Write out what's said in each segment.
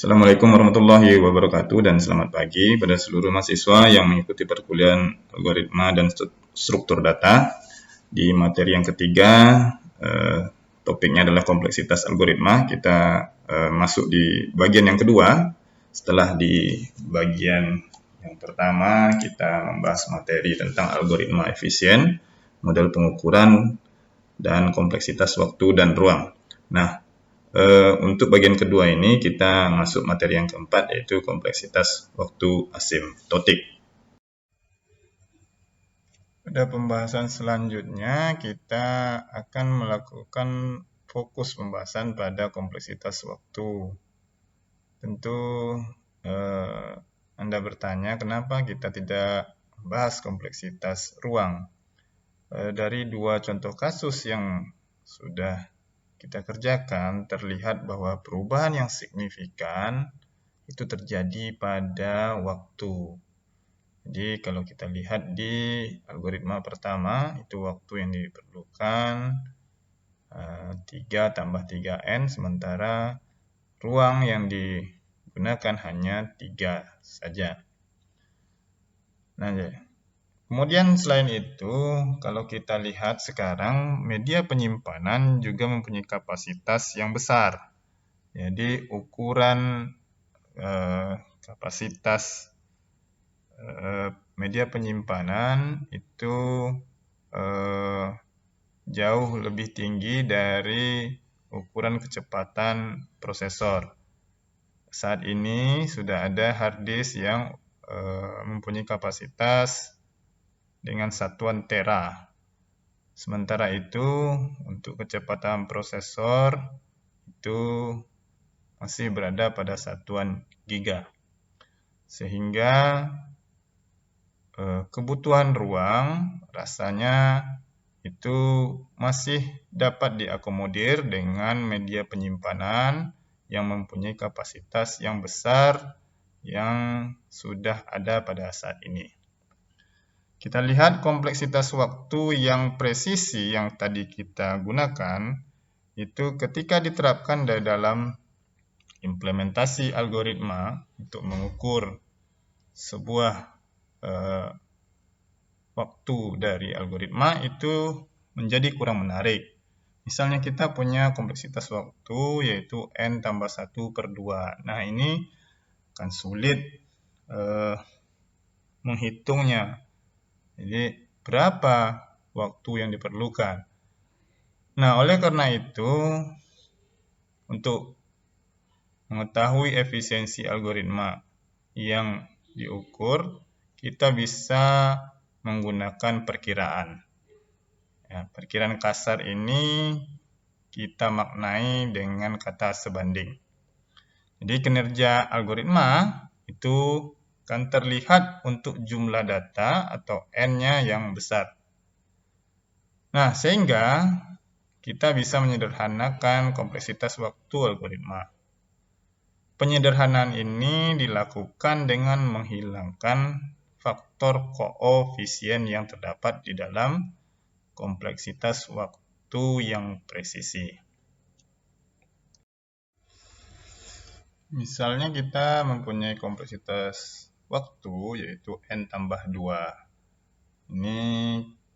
Assalamualaikum warahmatullahi wabarakatuh dan selamat pagi pada seluruh mahasiswa yang mengikuti perkuliahan algoritma dan struktur data. Di materi yang ketiga, topiknya adalah kompleksitas algoritma. Kita masuk di bagian yang kedua. Setelah di bagian yang pertama, kita membahas materi tentang algoritma efisien, model pengukuran, dan kompleksitas waktu dan ruang. Nah, untuk bagian kedua ini kita masuk materi yang keempat, yaitu kompleksitas waktu asimptotik. Pada pembahasan selanjutnya kita akan melakukan fokus pembahasan pada kompleksitas waktu. Tentu Anda bertanya kenapa kita tidak bahas kompleksitas ruang. Dari dua contoh kasus yang sudah kita kerjakan, terlihat bahwa perubahan yang signifikan itu terjadi pada waktu. Jadi kalau kita lihat di algoritma pertama, itu waktu yang diperlukan 3 tambah 3N, sementara ruang yang digunakan hanya 3 saja. Nah, kemudian selain itu, kalau kita lihat sekarang, media penyimpanan juga mempunyai kapasitas yang besar. Jadi ukuran kapasitas media penyimpanan itu jauh lebih tinggi dari ukuran kecepatan prosesor. Saat ini sudah ada hard disk yang mempunyai kapasitas dengan satuan tera. Sementara itu, untuk kecepatan prosesor itu masih berada pada satuan giga. Sehingga kebutuhan ruang rasanya itu masih dapat diakomodir dengan media penyimpanan yang mempunyai kapasitas yang besar yang sudah ada pada saat ini. Kita lihat kompleksitas waktu yang presisi yang tadi kita gunakan, itu ketika diterapkan dalam implementasi algoritma untuk mengukur sebuah waktu dari algoritma itu menjadi kurang menarik. Misalnya kita punya kompleksitas waktu yaitu N tambah 1 per 2. Nah, ini akan sulit menghitungnya. Jadi, berapa waktu yang diperlukan? Nah, oleh karena itu, untuk mengetahui efisiensi algoritma yang diukur, kita bisa menggunakan perkiraan. Ya, perkiraan kasar ini kita maknai dengan kata sebanding. Jadi kinerja algoritma itu akan terlihat untuk jumlah data atau N-nya yang besar. Nah, sehingga kita bisa menyederhanakan kompleksitas waktu algoritma. Penyederhanaan ini dilakukan dengan menghilangkan faktor koefisien yang terdapat di dalam kompleksitas waktu yang presisi. Misalnya kita mempunyai kompleksitas waktu yaitu N tambah 2. Ini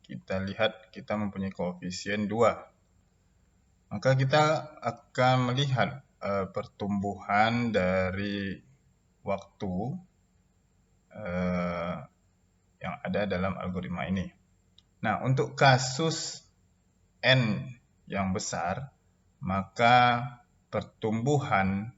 kita lihat kita mempunyai koefisien 2. Maka kita akan melihat pertumbuhan dari waktu yang ada dalam algoritma ini. Nah, untuk kasus N yang besar, maka pertumbuhan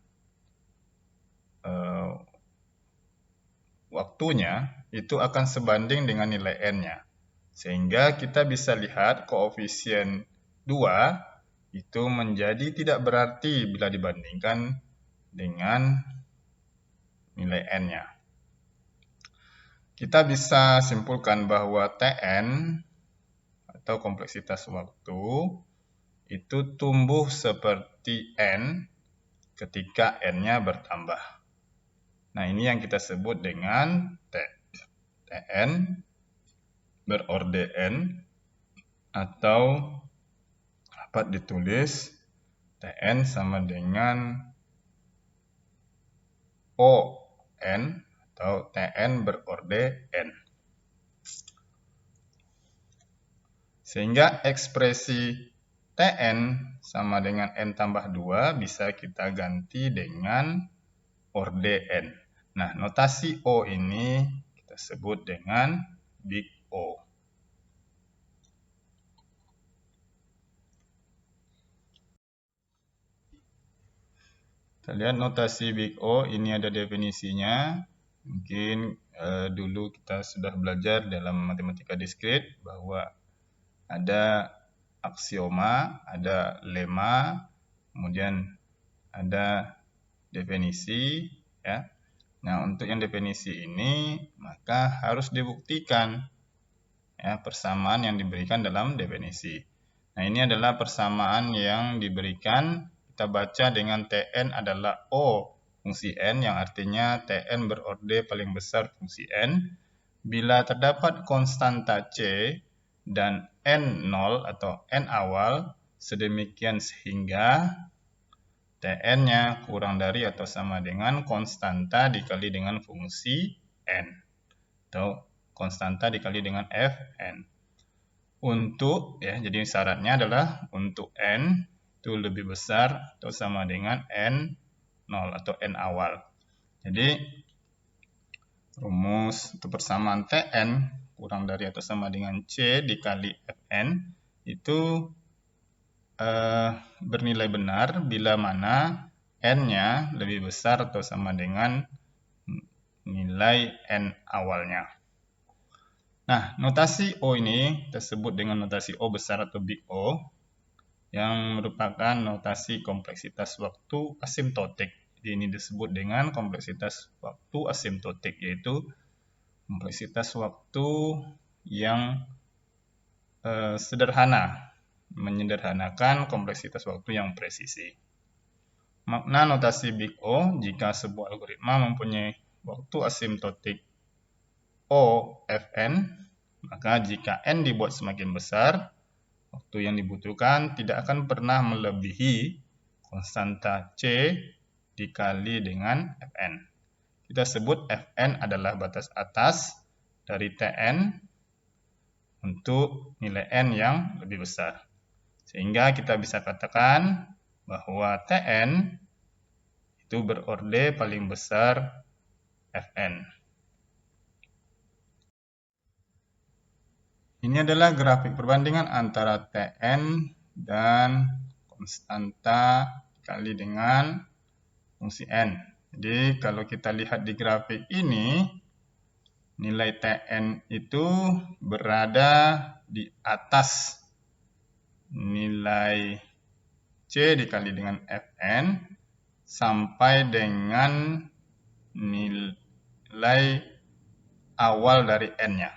waktunya itu akan sebanding dengan nilai N-nya. Sehingga kita bisa lihat koefisien 2 itu menjadi tidak berarti bila dibandingkan dengan nilai N-nya. Kita bisa simpulkan bahwa Tn atau kompleksitas waktu itu tumbuh seperti N ketika N-nya bertambah. Nah, ini yang kita sebut dengan Tn berorde N atau dapat ditulis Tn sama dengan ON atau Tn berorde N. Sehingga ekspresi Tn sama dengan N tambah 2 bisa kita ganti dengan orde N. Nah, notasi O ini kita sebut dengan big O. Kita lihat notasi big O, ini ada definisinya. Mungkin dulu kita sudah belajar dalam matematika diskrit bahwa ada aksioma, ada lema, kemudian ada definisi, ya. Nah, untuk yang definisi ini maka harus dibuktikan, ya, persamaan yang diberikan dalam definisi. Nah, ini adalah persamaan yang diberikan. Kita baca dengan Tn adalah O fungsi N, yang artinya Tn berorde paling besar fungsi N. Bila terdapat konstanta C dan N0 atau N awal, sedemikian sehingga Tn-nya kurang dari atau sama dengan konstanta dikali dengan fungsi N, atau konstanta dikali dengan Fn. Untuk, ya, jadi syaratnya adalah untuk N itu lebih besar atau sama dengan N0 atau N awal. Jadi, rumus untuk persamaan Tn kurang dari atau sama dengan C dikali Fn itu bernilai benar bila mana N-nya lebih besar atau sama dengan nilai N awalnya. Nah, notasi O ini tersebut dengan notasi O besar atau big O, yang merupakan notasi kompleksitas waktu asimptotik. Jadi ini disebut dengan kompleksitas waktu asimptotik, yaitu kompleksitas waktu yang sederhana, menyederhanakan kompleksitas waktu yang presisi. Makna notasi big O, jika sebuah algoritma mempunyai waktu asimptotik O Fn, maka jika N dibuat semakin besar, waktu yang dibutuhkan tidak akan pernah melebihi konstanta C dikali dengan Fn. Kita sebut Fn adalah batas atas dari Tn untuk nilai N yang lebih besar. Sehingga kita bisa katakan bahwa Tn itu berorde paling besar Fn. Ini adalah grafik perbandingan antara Tn dan konstanta dikali dengan fungsi N. Jadi kalau kita lihat di grafik ini, nilai Tn itu berada di atas nilai C dikali dengan Fn sampai dengan nilai awal dari N-nya.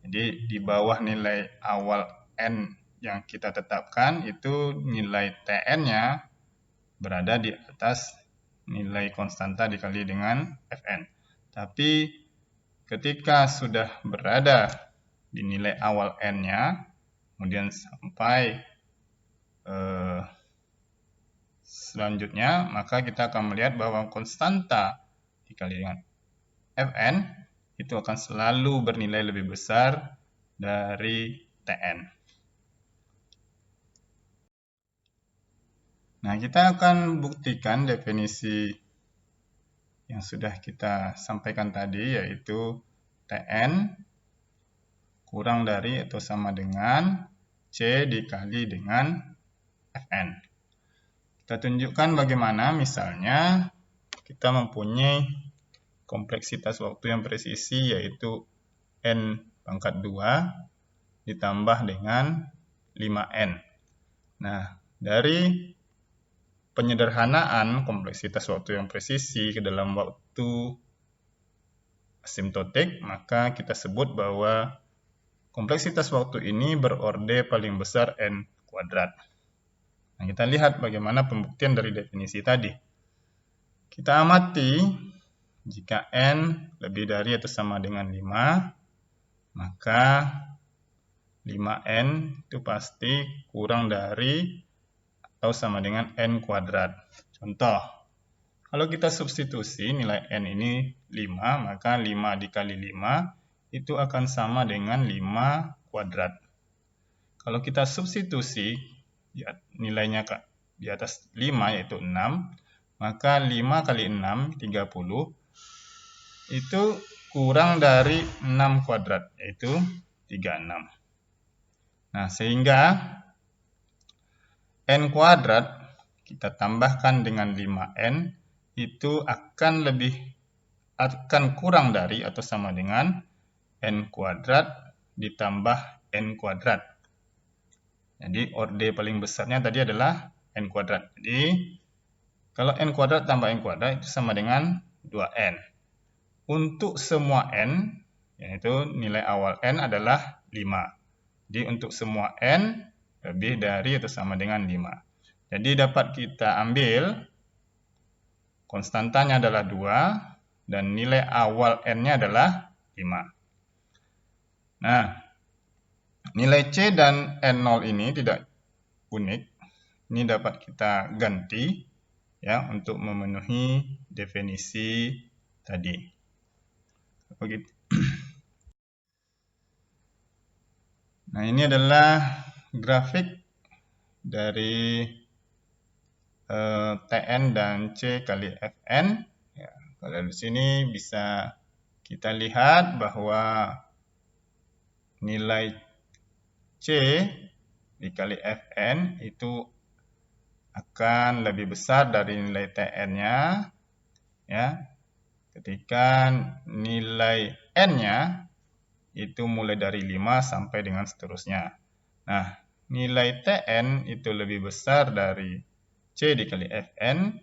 Jadi di bawah nilai awal N yang kita tetapkan itu nilai Tn-nya berada di atas nilai konstanta dikali dengan Fn. Tapi ketika sudah berada di nilai awal N-nya, kemudian sampai selanjutnya, maka kita akan melihat bahwa konstanta dikali dengan Fn itu akan selalu bernilai lebih besar dari Tn. Nah, kita akan buktikan definisi yang sudah kita sampaikan tadi, yaitu Tn kurang dari atau sama dengan C dikali dengan Fn. Kita tunjukkan bagaimana misalnya kita mempunyai kompleksitas waktu yang presisi, yaitu N pangkat 2 ditambah dengan 5N. Nah, dari penyederhanaan kompleksitas waktu yang presisi ke dalam waktu asimptotik, maka kita sebut bahwa kompleksitas waktu ini berorde paling besar N kuadrat. Nah, kita lihat bagaimana pembuktian dari definisi tadi. Kita amati, jika N lebih dari atau sama dengan 5, maka 5N itu pasti kurang dari atau sama dengan N kuadrat. Contoh, Kalau kita substitusi nilai n ini 5, maka 5 dikali 5 itu akan sama dengan 5 kuadrat. Kalau kita substitusi nilainya di atas 5 yaitu 6, maka 5 kali 6, 30, itu kurang dari 6 kuadrat, yaitu 36. Nah, sehingga n kuadrat kita tambahkan dengan 5n itu akan kurang dari atau sama dengan n kuadrat ditambah n kuadrat. Jadi orde paling besarnya tadi adalah n kuadrat. Jadi kalau n kuadrat tambah n kuadrat itu sama dengan 2n. Untuk semua n, yaitu nilai awal n adalah 5. Jadi untuk semua n lebih dari atau sama dengan 5. Jadi dapat kita ambil konstantanya adalah 2 dan nilai awal n-nya adalah 5. Nah, nilai C dan N0 ini tidak unik. Ini dapat kita ganti ya untuk memenuhi definisi tadi. Begitu. Nah, ini adalah grafik dari Tn dan C kali Fn. Ya, kalau di sini bisa kita lihat bahwa nilai C dikali Fn itu akan lebih besar dari nilai Tn-nya ya. Ketika nilai n-nya itu mulai dari 5 sampai dengan seterusnya. Nah, nilai Tn itu lebih besar dari C dikali Fn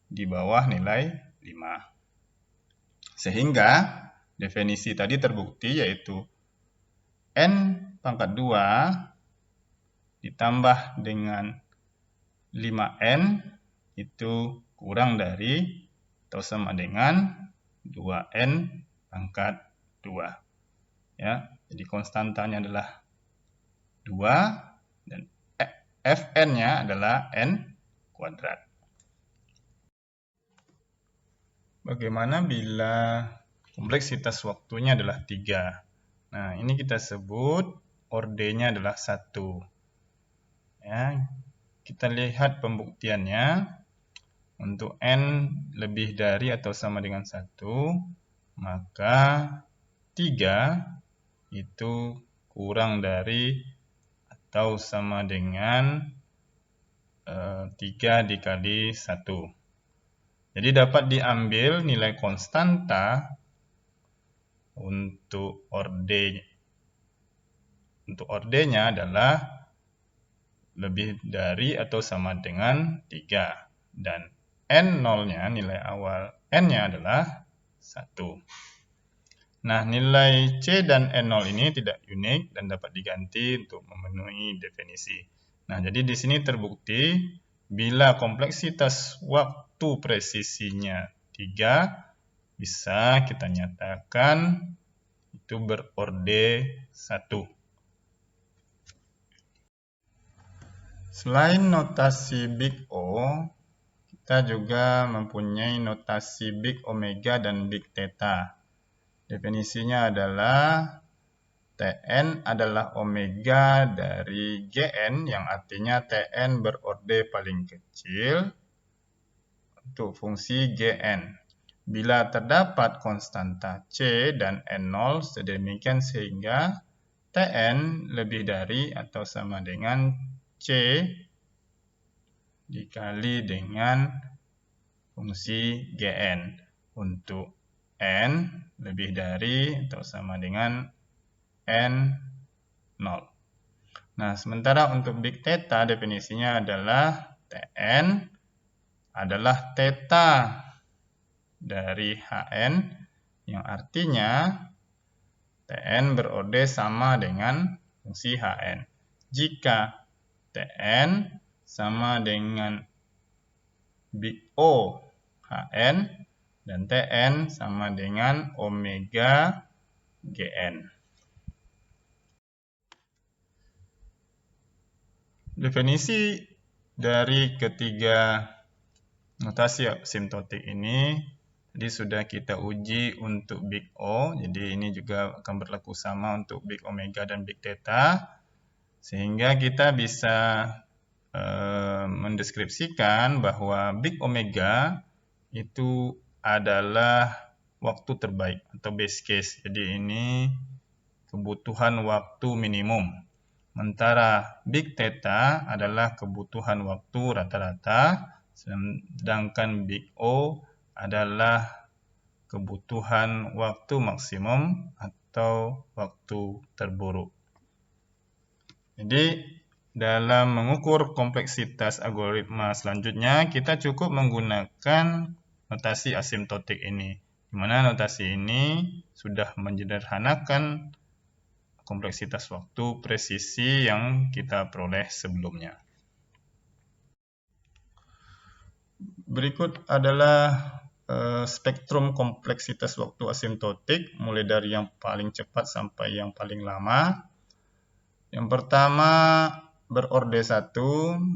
di bawah nilai 5. Sehingga definisi tadi terbukti yaitu n pangkat 2 ditambah dengan 5n itu kurang dari atau sama dengan 2n pangkat 2. Ya, jadi konstantanya adalah 2 dan Fn-nya adalah n kuadrat. Bagaimana bila kompleksitas waktunya adalah 3? Nah, ini kita sebut ordenya adalah 1. Ya, kita lihat pembuktiannya. Untuk n lebih dari atau sama dengan 1, maka 3 itu kurang dari atau sama dengan 3 dikali 1. Jadi dapat diambil nilai konstanta untuk ordenya adalah lebih dari atau sama dengan 3. Dan N0-nya, nilai awal N-nya adalah 1. Nah, nilai C dan N0 ini tidak unik dan dapat diganti untuk memenuhi definisi. Nah, jadi di sini terbukti bila kompleksitas waktu presisinya 3, bisa kita nyatakan itu berorde 1. Selain notasi Big O, kita juga mempunyai notasi Big Omega dan Big Theta. Definisinya adalah Tn adalah omega dari Gn, yang artinya Tn berorde paling kecil untuk fungsi Gn. Bila terdapat konstanta C dan N0 sedemikian sehingga Tn lebih dari atau sama dengan C dikali dengan fungsi Gn untuk n lebih dari atau sama dengan n0. Nah, sementara untuk Big Theta definisinya adalah Tn adalah theta dari Hn, yang artinya Tn berorde sama dengan fungsi Hn. Jika Tn sama dengan Big O Hn dan Tn sama dengan omega Gn. Definisi dari ketiga Notasi asimtotik ini jadi sudah kita uji untuk big O, jadi ini juga akan berlaku sama untuk big omega dan big theta, sehingga kita bisa mendeskripsikan bahwa big omega itu adalah waktu terbaik atau base case. Jadi ini kebutuhan waktu minimum. Sementara big theta adalah kebutuhan waktu rata-rata, sedangkan big O adalah kebutuhan waktu maksimum atau waktu terburuk. Jadi dalam mengukur kompleksitas algoritma selanjutnya, kita cukup menggunakan notasi asimtotik ini, di mana notasi ini sudah menyederhanakan kompleksitas waktu presisi yang kita peroleh sebelumnya. Berikut adalah spektrum kompleksitas waktu asimtotik, mulai dari yang paling cepat sampai yang paling lama. Yang pertama, berorde 1,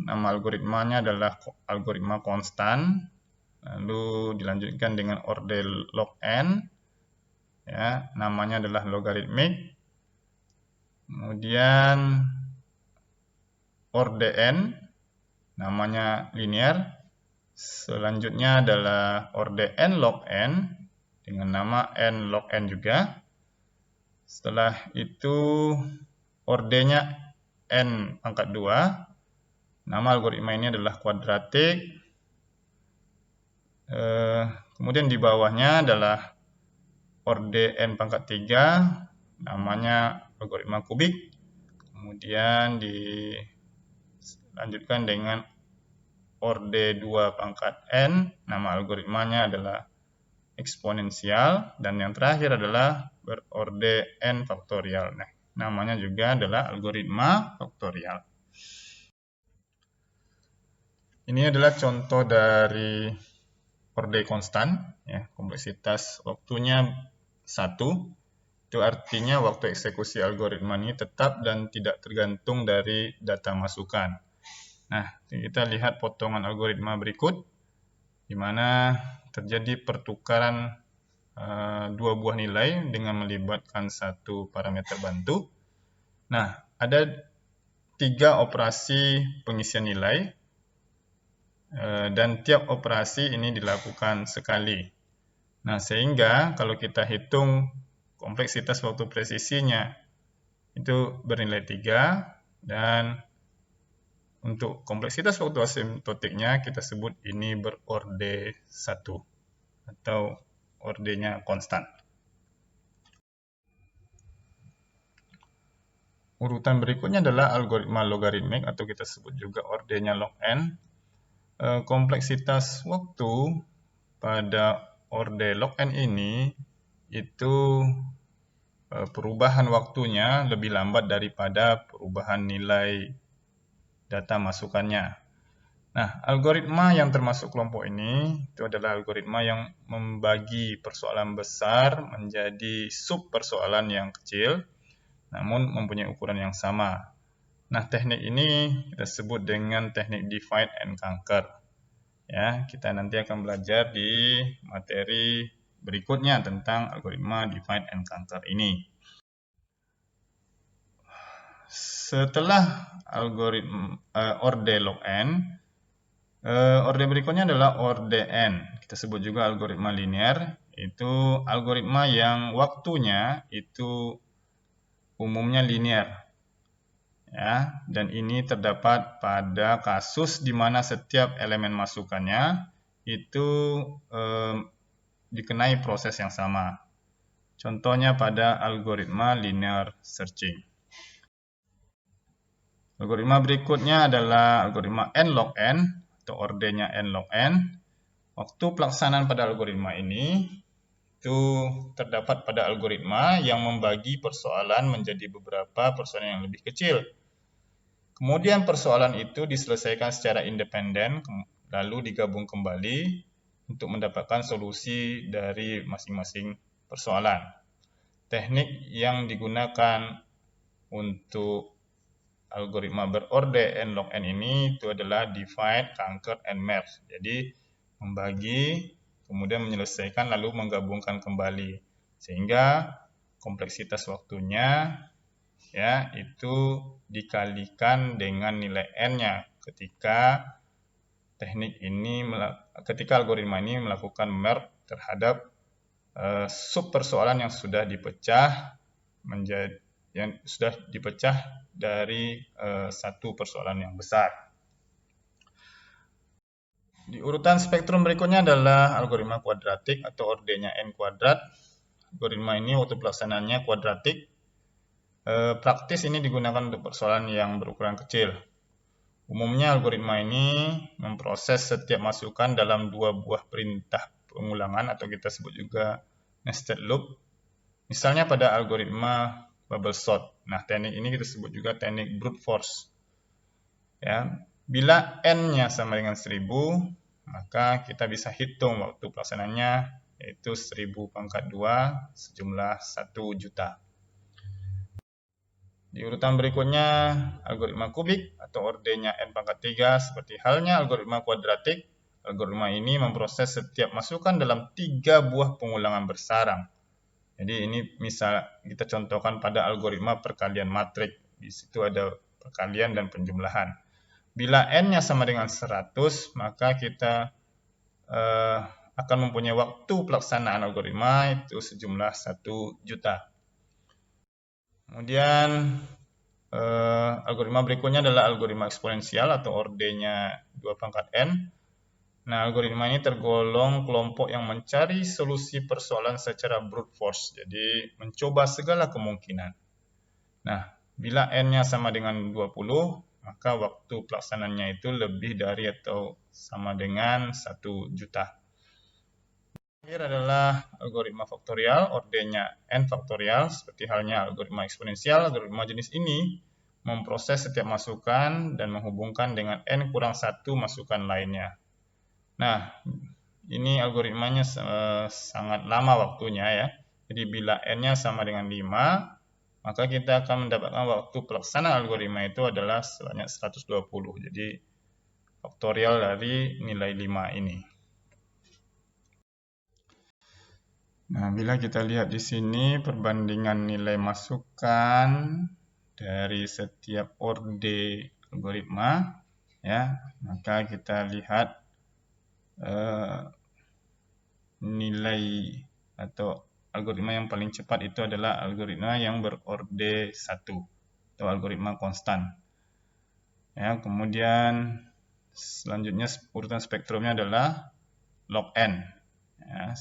nama algoritmanya adalah algoritma konstan. Lalu dilanjutkan dengan orde log n, ya, namanya adalah logaritmik. Kemudian orde n, namanya linear. Selanjutnya adalah orde n log n dengan nama n log n juga. Setelah itu ordenya n pangkat 2. Nama algoritma ini adalah kuadratik. Kemudian di bawahnya adalah orde n pangkat 3. Namanya algoritma kubik. Kemudian dilanjutkan dengan orde 2 pangkat n, nama algoritmanya adalah eksponensial, dan yang terakhir adalah berorde n faktorial. Nah, namanya juga adalah algoritma faktorial. Ini adalah contoh dari orde konstan, ya, kompleksitas waktunya 1. Itu artinya waktu eksekusi algoritma ini tetap dan tidak tergantung dari data masukan. Nah, kita lihat potongan algoritma berikut, di mana terjadi pertukaran dua buah nilai dengan melibatkan satu parameter bantu. Nah, ada 3 operasi pengisian nilai, dan tiap operasi ini dilakukan sekali. Nah, sehingga kalau kita hitung kompleksitas waktu presisinya itu bernilai 3, dan untuk kompleksitas waktu asimtotiknya kita sebut ini berorde 1 atau ordenya konstan. Urutan berikutnya adalah algoritma logaritmik atau kita sebut juga ordenya log n. Kompleksitas waktu pada orde log n ini itu perubahan waktunya lebih lambat daripada perubahan nilai data masukannya. Nah, algoritma yang termasuk kelompok ini itu adalah algoritma yang membagi persoalan besar menjadi sub persoalan yang kecil, namun mempunyai ukuran yang sama. Nah, teknik ini kita sebut dengan teknik divide and conquer. Ya, kita nanti akan belajar di materi berikutnya tentang algoritma divide and conquer ini. Setelah algoritma orde log n, orde berikutnya adalah orde n. Kita sebut juga algoritma linear. Itu algoritma yang waktunya itu umumnya linear. Ya, dan ini terdapat pada kasus di mana setiap elemen masukannya itu dikenai proses yang sama. Contohnya pada algoritma linear searching. Algoritma berikutnya adalah algoritma n log n atau ordenya n log n. Waktu pelaksanaan pada algoritma ini itu terdapat pada algoritma yang membagi persoalan menjadi beberapa persoalan yang lebih kecil. Kemudian persoalan itu diselesaikan secara independen, lalu digabung kembali untuk mendapatkan solusi dari masing-masing persoalan. Teknik yang digunakan untuk algoritma berorde n log n ini itu adalah divide, conquer, and merge. Jadi membagi, kemudian menyelesaikan lalu menggabungkan kembali. Sehingga kompleksitas waktunya ya itu dikalikan dengan nilai n-nya ketika algoritma ini melakukan merge terhadap sub persoalan yang sudah dipecah dari satu persoalan yang besar. Di urutan spektrum berikutnya adalah algoritma kuadratik atau ordenya n kuadrat. Algoritma ini waktu pelaksanaannya kuadratik. Praktis ini digunakan untuk persoalan yang berukuran kecil. Umumnya algoritma ini memproses setiap masukan dalam dua buah perintah pengulangan atau kita sebut juga nested loop. Misalnya pada algoritma bubble sort. Nah, teknik ini kita sebut juga teknik brute force. Ya, bila n-nya sama dengan 1000, maka kita bisa hitung waktu pelaksanaannya yaitu 1000 pangkat 2 sejumlah 1 juta. Di urutan berikutnya, algoritma kubik atau ordenya n pangkat 3. Seperti halnya algoritma kuadratik, algoritma ini memproses setiap masukan dalam 3 buah pengulangan bersarang. Jadi ini misal kita contohkan pada algoritma perkalian matrik. Di situ ada perkalian dan penjumlahan. Bila n-nya sama dengan 100, maka kita akan mempunyai waktu pelaksanaan algoritma itu sejumlah 1 juta. Kemudian algoritma berikutnya adalah algoritma eksponensial atau ordenya 2 pangkat n. Nah, algoritma ini tergolong kelompok yang mencari solusi persoalan secara brute force. Jadi, mencoba segala kemungkinan. Nah, bila n-nya sama dengan 20, maka waktu pelaksanaannya itu lebih dari atau sama dengan 1 juta. Terakhir adalah algoritma faktorial, ordenya n faktorial, seperti halnya algoritma eksponensial. Algoritma jenis ini memproses setiap masukan dan menghubungkan dengan n kurang 1 masukan lainnya. Nah, ini algoritmanya sangat lama waktunya ya. Jadi bila n-nya sama dengan 5, maka kita akan mendapatkan waktu pelaksanaan algoritma itu adalah sebanyak 120. Jadi faktorial dari nilai 5 ini. Nah, bila kita lihat di sini perbandingan nilai masukan dari setiap orde algoritma, ya, maka kita lihat nilai atau algoritma yang paling cepat itu adalah algoritma yang berorde 1 atau algoritma konstan. Ya, kemudian selanjutnya urutan spektrumnya adalah log n. Ya,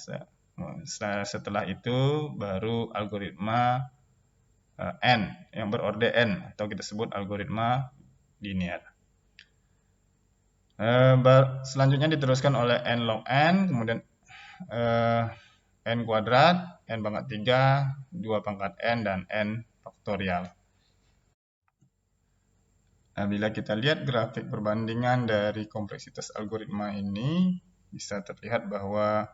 setelah itu baru algoritma n yang berorde n atau kita sebut algoritma linear. Selanjutnya diteruskan oleh n log n, kemudian n kuadrat, n pangkat 3, 2 pangkat n, dan n faktorial. Nah, bila kita lihat grafik perbandingan dari kompleksitas algoritma ini, bisa terlihat bahwa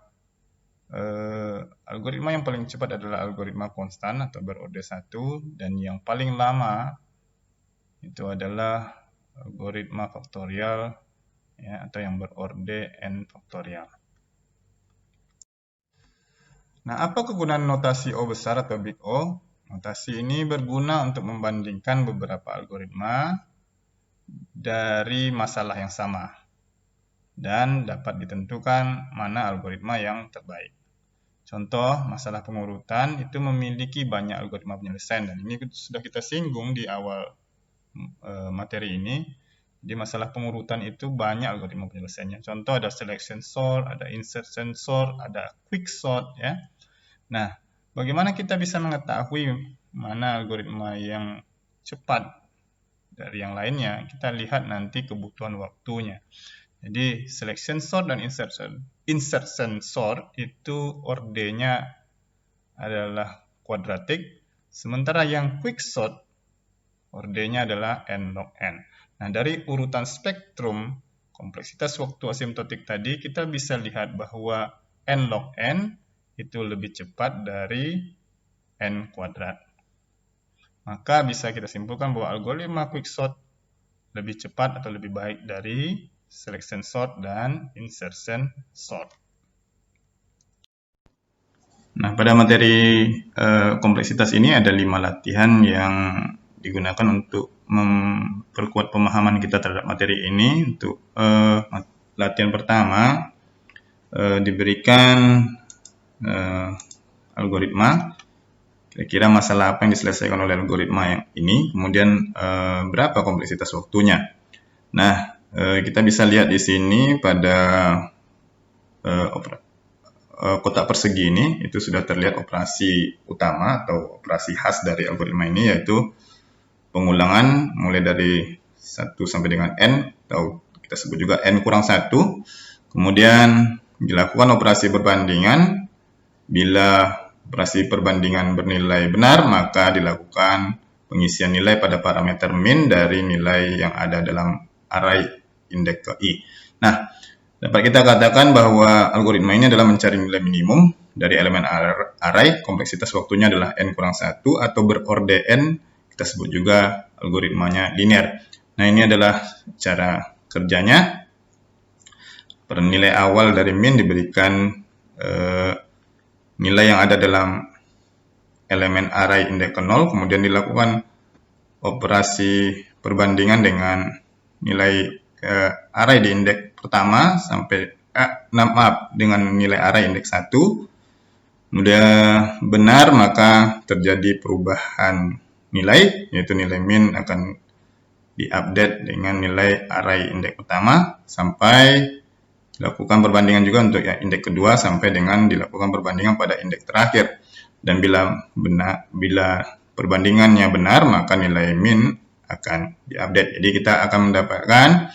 algoritma yang paling cepat adalah algoritma konstan atau berorde 1, dan yang paling lama itu adalah algoritma faktorial ya, atau yang berorde n faktorial. Nah, apa kegunaan notasi O besar atau big O? Notasi ini berguna untuk membandingkan beberapa algoritma dari masalah yang sama dan dapat ditentukan mana algoritma yang terbaik. Contoh, masalah pengurutan itu memiliki banyak algoritma penyelesaian, dan ini sudah kita singgung di awal materi ini. Di masalah pengurutan itu banyak algoritma penyelesaiannya. Contoh ada selection sort, ada insertion sort, ada quick sort ya. Nah, bagaimana kita bisa mengetahui mana algoritma yang cepat dari yang lainnya? Kita lihat nanti kebutuhan waktunya. Jadi selection sort dan insertion sort itu ordenya adalah kuadratik, sementara yang quick sort ordenya adalah n log n. Nah, dari urutan spektrum kompleksitas waktu asimptotik tadi, kita bisa lihat bahwa n log n itu lebih cepat dari n kuadrat. Maka bisa kita simpulkan bahwa algoritma quick sort lebih cepat atau lebih baik dari selection sort, dan insertion sort. Nah, pada materi kompleksitas ini ada 5 latihan yang digunakan untuk memperkuat pemahaman kita terhadap materi ini. Untuk latihan pertama diberikan algoritma, kira-kira masalah apa yang diselesaikan oleh algoritma yang ini, kemudian berapa kompleksitas waktunya. Nah, kita bisa lihat di sini pada kotak persegi ini, itu sudah terlihat operasi utama atau operasi khas dari algoritma ini, yaitu pengulangan mulai dari 1 sampai dengan n, atau kita sebut juga n kurang 1. Kemudian dilakukan operasi perbandingan. Bila operasi perbandingan bernilai benar, maka dilakukan pengisian nilai pada parameter min dari nilai yang ada dalam array indeks ke i. Nah, dapat kita katakan bahwa algoritma ini adalah mencari nilai minimum dari elemen array. Kompleksitas waktunya adalah n kurang 1 atau berorde n. Kita sebut juga algoritmanya linear. Nah, ini adalah cara kerjanya. Per nilai awal dari min diberikan nilai yang ada dalam elemen array indeks ke 0, kemudian dilakukan operasi perbandingan dengan nilai array di indeks pertama sampai dengan nilai array indeks 1. Kemudian benar, maka terjadi perubahan nilai, yaitu nilai min akan diupdate dengan nilai array indeks pertama sampai dilakukan perbandingan juga untuk yang indeks kedua sampai dengan dilakukan perbandingan pada indeks terakhir. Dan bila perbandingannya benar, maka nilai min akan diupdate. Jadi kita akan mendapatkan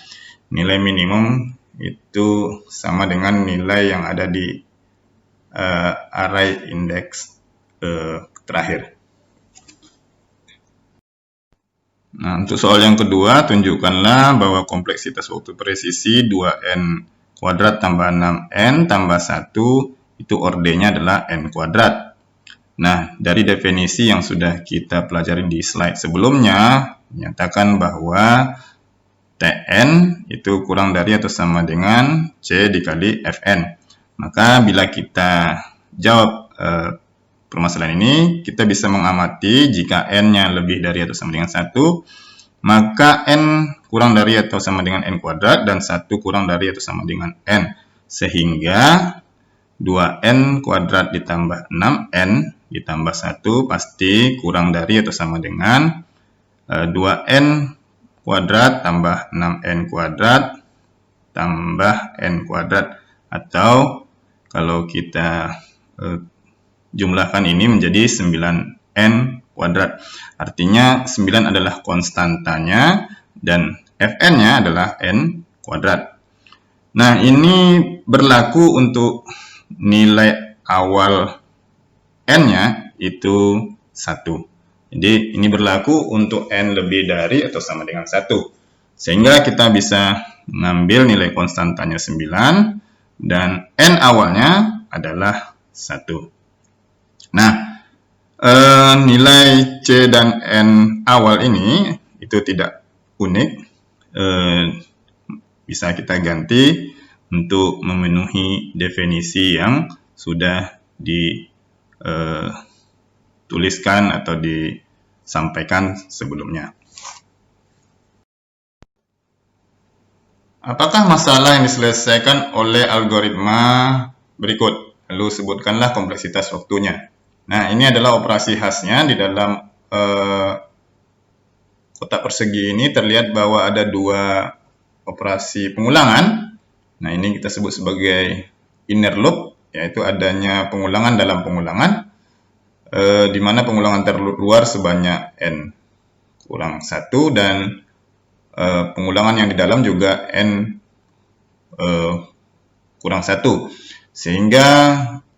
nilai minimum itu sama dengan nilai yang ada di array indeks terakhir. Nah, untuk soal yang kedua, tunjukkanlah bahwa kompleksitas waktu presisi 2n kuadrat tambah 6n tambah 1 itu ordenya adalah n kuadrat. Nah, dari definisi yang sudah kita pelajari di slide sebelumnya, menyatakan bahwa Tn itu kurang dari atau sama dengan C dikali Fn. Maka bila kita jawab permasalahan ini, kita bisa mengamati jika n-nya lebih dari atau sama dengan 1, maka n kurang dari atau sama dengan n kuadrat dan 1 kurang dari atau sama dengan n. Sehingga 2n kuadrat ditambah 6n ditambah 1 pasti kurang dari atau sama dengan 2n kuadrat tambah 6n kuadrat tambah n kuadrat. Atau kalau kita jumlahkan ini menjadi 9n kuadrat. Artinya 9 adalah konstantanya dan Fn-nya adalah n kuadrat. Nah, ini berlaku untuk nilai awal n-nya itu 1. Jadi ini berlaku untuk n lebih dari atau sama dengan 1. Sehingga kita bisa mengambil nilai konstantanya 9 dan n awalnya adalah 1. Nah, nilai C dan N awal ini itu tidak unik, bisa kita ganti untuk memenuhi definisi yang sudah dituliskan atau disampaikan sebelumnya. Apakah masalah yang diselesaikan oleh algoritma berikut? Lalu sebutkanlah kompleksitas waktunya. Nah, ini adalah operasi khasnya. Di dalam kotak persegi ini terlihat bahwa ada 2 operasi pengulangan. Nah, ini kita sebut sebagai inner loop, yaitu adanya pengulangan dalam pengulangan, di mana pengulangan terluar sebanyak n kurang 1 dan pengulangan yang di dalam juga n kurang 1. Sehingga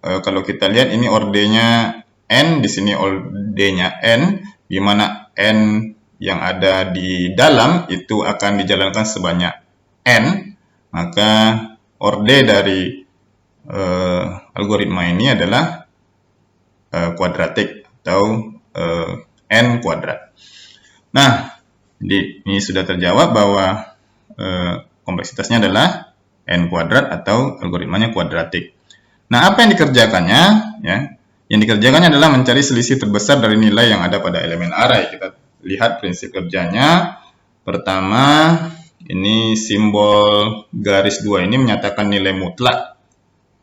kalau kita lihat ini ordenya n, di sini ordenya n, di mana n yang ada di dalam itu akan dijalankan sebanyak n, maka orde dari algoritma ini adalah kuadratik atau n kuadrat. Nah, ini sudah terjawab bahwa kompleksitasnya adalah n kuadrat atau algoritmanya kuadratik. Nah, apa yang dikerjakannya? Ya, yang dikerjakannya adalah mencari selisih terbesar dari nilai yang ada pada elemen array. Kita lihat prinsip kerjanya. Pertama, ini simbol garis 2 ini menyatakan nilai mutlak,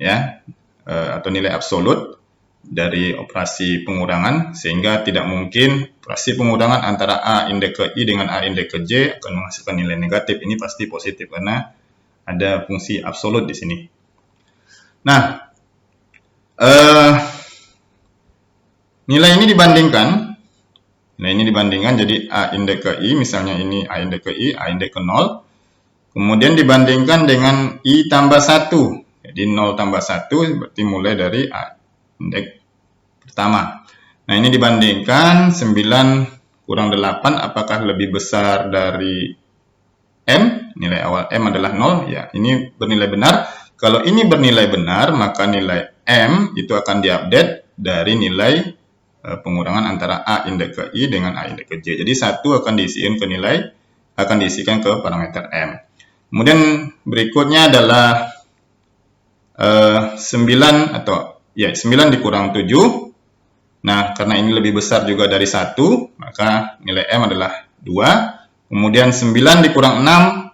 ya, atau nilai absolut dari operasi pengurangan, sehingga tidak mungkin operasi pengurangan antara A indeks ke I dengan A indeks ke J akan menghasilkan nilai negatif. Ini pasti positif karena ada fungsi absolut di sini. Nah, nilai ini dibandingkan, jadi A indeks ke I, misalnya ini A indeks ke I, A indeks ke 0, kemudian dibandingkan dengan I tambah 1, jadi 0 tambah 1 berarti mulai dari A indeks pertama. Nah, ini dibandingkan 9 kurang 8, apakah lebih besar dari M, nilai awal M adalah 0, ya ini bernilai benar. Kalau ini bernilai benar, maka nilai M itu akan diupdate dari nilai pengurangan antara A indeks ke I dengan A indeks ke J. Jadi 1 akan diisikan ke parameter M. Kemudian berikutnya adalah 9 dikurang 7. Nah, karena ini lebih besar juga dari 1, maka nilai M adalah 2. Kemudian 9 dikurang 6,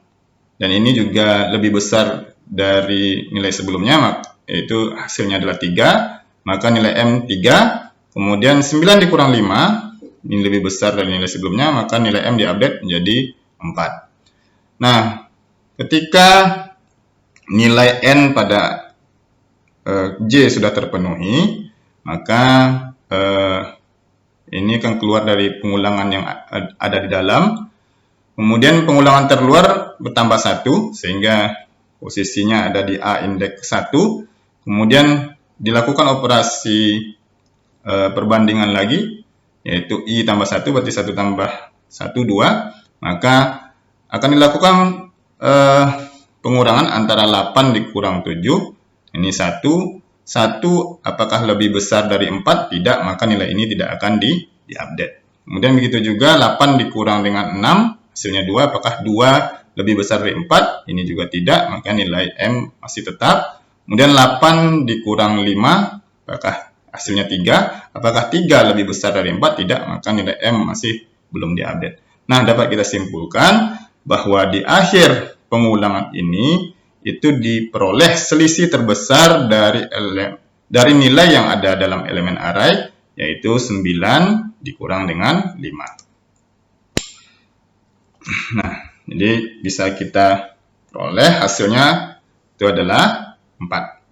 dan ini juga lebih besar dari nilai sebelumnya, yaitu hasilnya adalah 3, maka nilai M 3. Kemudian 9 dikurang 5, ini lebih besar dari nilai sebelumnya, maka nilai M diupdate menjadi 4. Nah, ketika nilai N pada J sudah terpenuhi, maka ini akan keluar dari pengulangan yang ada di dalam. Kemudian pengulangan terluar bertambah 1, sehingga posisinya ada di A indeks 1. Kemudian dilakukan operasi perbandingan lagi, yaitu I tambah 1, berarti 1 tambah 1, 2. Maka akan dilakukan pengurangan antara 8 dikurang 7. Ini 1 apakah lebih besar dari 4? Tidak, maka nilai ini tidak akan diupdate. Kemudian begitu juga 8 dikurang dengan 6, hasilnya 2, apakah 2 lebih besar dari 4? Ini juga tidak, maka nilai M masih tetap. Kemudian 8 dikurang 5, apakah hasilnya 3? Apakah 3 lebih besar dari 4? Tidak, maka nilai M masih belum diupdate. Nah, dapat kita simpulkan bahwa di akhir pengulangan ini itu diperoleh selisih terbesar dari nilai yang ada dalam elemen array, yaitu 9 dikurang dengan 5. Nah, jadi bisa kita peroleh hasilnya itu adalah 4.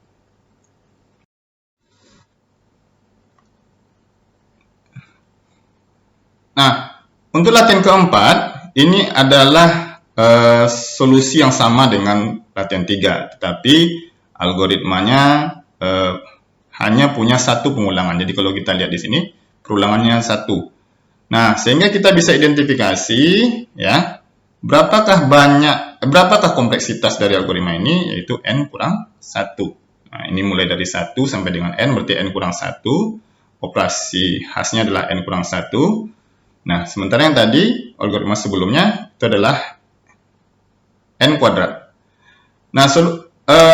Nah, untuk latihan keempat, ini adalah solusi yang sama dengan latihan 3, tetapi algoritmanya hanya punya satu pengulangan. Jadi kalau kita lihat di sini, perulangannya 1. Nah, sehingga kita bisa identifikasi, ya, berapakah kompleksitas dari algoritma ini, yaitu N kurang 1. Nah, ini mulai dari 1 sampai dengan N, berarti N kurang 1. Operasi khasnya adalah N kurang 1. Nah, sementara yang tadi, algoritma sebelumnya, itu adalah N kuadrat. Nah,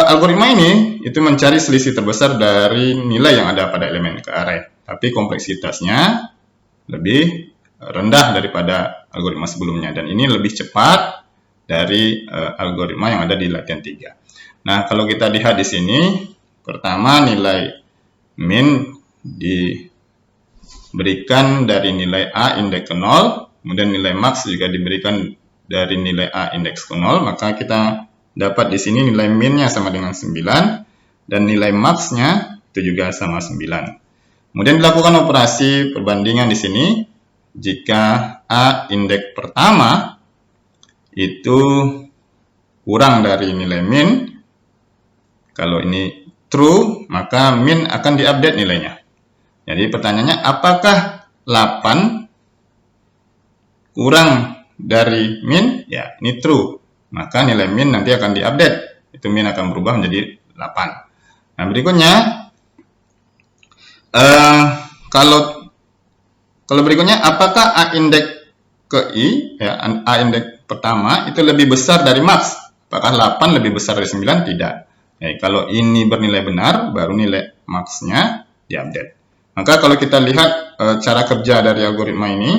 algoritma ini itu mencari selisih terbesar dari nilai yang ada pada elemen ke array. Tapi kompleksitasnya lebih rendah daripada algoritma sebelumnya. Dan ini lebih cepat dari algoritma yang ada di latihan 3. Nah, kalau kita lihat di sini, pertama nilai min diberikan dari nilai A indeks ke 0, kemudian nilai max juga diberikan dari nilai A indeks ke 0, maka kita dapat di sini nilai minnya sama dengan 9 dan nilai maxnya itu juga sama 9. Kemudian dilakukan operasi perbandingan di sini. Jika A indeks pertama itu kurang dari nilai min, kalau ini true, maka min akan diupdate nilainya. Jadi pertanyaannya, apakah 8 kurang dari min? Ya, ini true. Maka nilai min nanti akan diupdate. Itu min akan berubah menjadi 8. Nah, berikutnya, kalau berikutnya, apakah A indeks ke I, ya, A indeks pertama itu lebih besar dari max? Apakah 8 lebih besar dari 9? Tidak. Kalau ini bernilai benar, baru nilai max-nya diupdate. Maka kalau kita lihat cara kerja dari algoritma ini,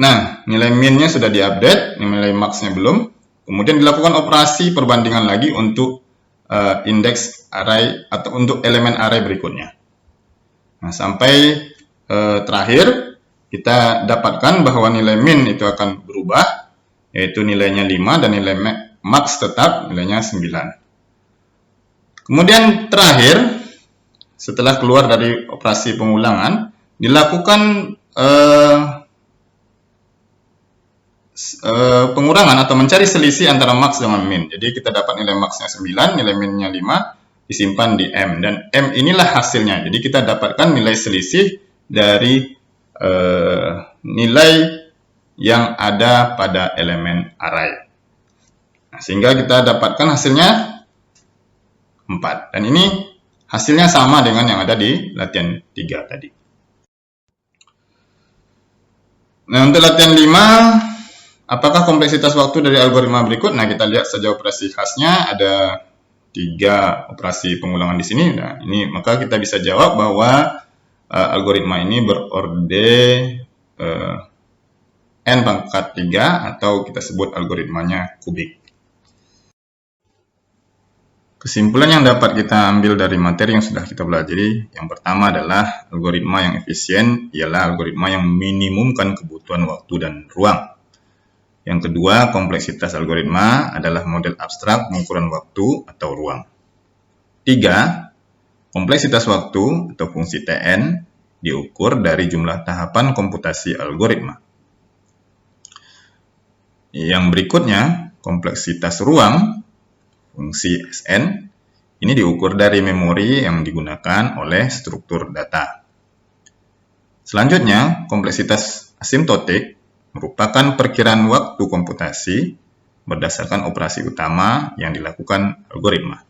nah, nilai min-nya sudah diupdate, nilai max-nya belum. Kemudian dilakukan operasi perbandingan lagi untuk indeks array atau untuk elemen array berikutnya. Nah, sampai terakhir kita dapatkan bahwa nilai min itu akan berubah, yaitu nilainya 5 dan nilai max tetap nilainya 9. Kemudian terakhir, setelah keluar dari operasi pengulangan, dilakukan pengurangan atau mencari selisih antara max dengan min. Jadi kita dapat nilai maxnya 9, nilai minnya 5, disimpan di M. Dan M inilah hasilnya. Jadi kita dapatkan nilai selisih dari nilai yang ada pada elemen array. Nah, sehingga kita dapatkan hasilnya 4. Dan ini hasilnya sama dengan yang ada di latihan 3 tadi. Nah, untuk latihan 5, apakah kompleksitas waktu dari algoritma berikut? Nah, kita lihat saja operasi khasnya. Ada 3 operasi pengulangan di sini. Nah, ini maka kita bisa jawab bahwa algoritma ini berorde n pangkat 3 atau kita sebut algoritmanya kubik. Kesimpulan yang dapat kita ambil dari materi yang sudah kita pelajari, yang pertama adalah algoritma yang efisien ialah algoritma yang minimumkan kebutuhan waktu dan ruang. Yang kedua, kompleksitas algoritma adalah model abstrak pengukuran waktu atau ruang. 3. Kompleksitas waktu atau fungsi Tn diukur dari jumlah tahapan komputasi algoritma. Yang berikutnya, kompleksitas ruang, fungsi Sn, ini diukur dari memori yang digunakan oleh struktur data. Selanjutnya, kompleksitas asimptotik merupakan perkiraan waktu komputasi berdasarkan operasi utama yang dilakukan algoritma.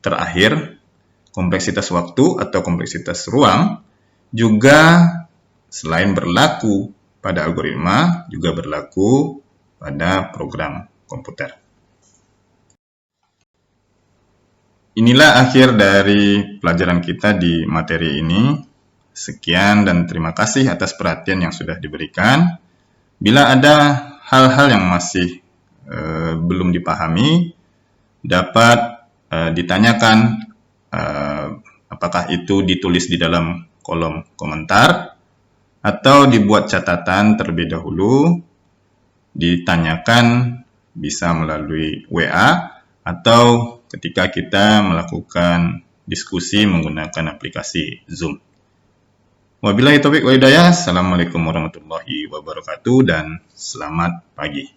Terakhir, kompleksitas waktu atau kompleksitas ruang juga selain berlaku pada algoritma, juga berlaku pada program komputer. Inilah akhir dari pelajaran kita di materi ini. Sekian dan terima kasih atas perhatian yang sudah diberikan. Bila ada hal-hal yang masih belum dipahami, dapat ditanyakan, apakah itu ditulis di dalam kolom komentar atau dibuat catatan terlebih dahulu, ditanyakan bisa melalui WA atau ketika kita melakukan diskusi menggunakan aplikasi Zoom. Wabillahi taufiq wal hidayah. Assalamualaikum warahmatullahi wabarakatuh dan selamat pagi.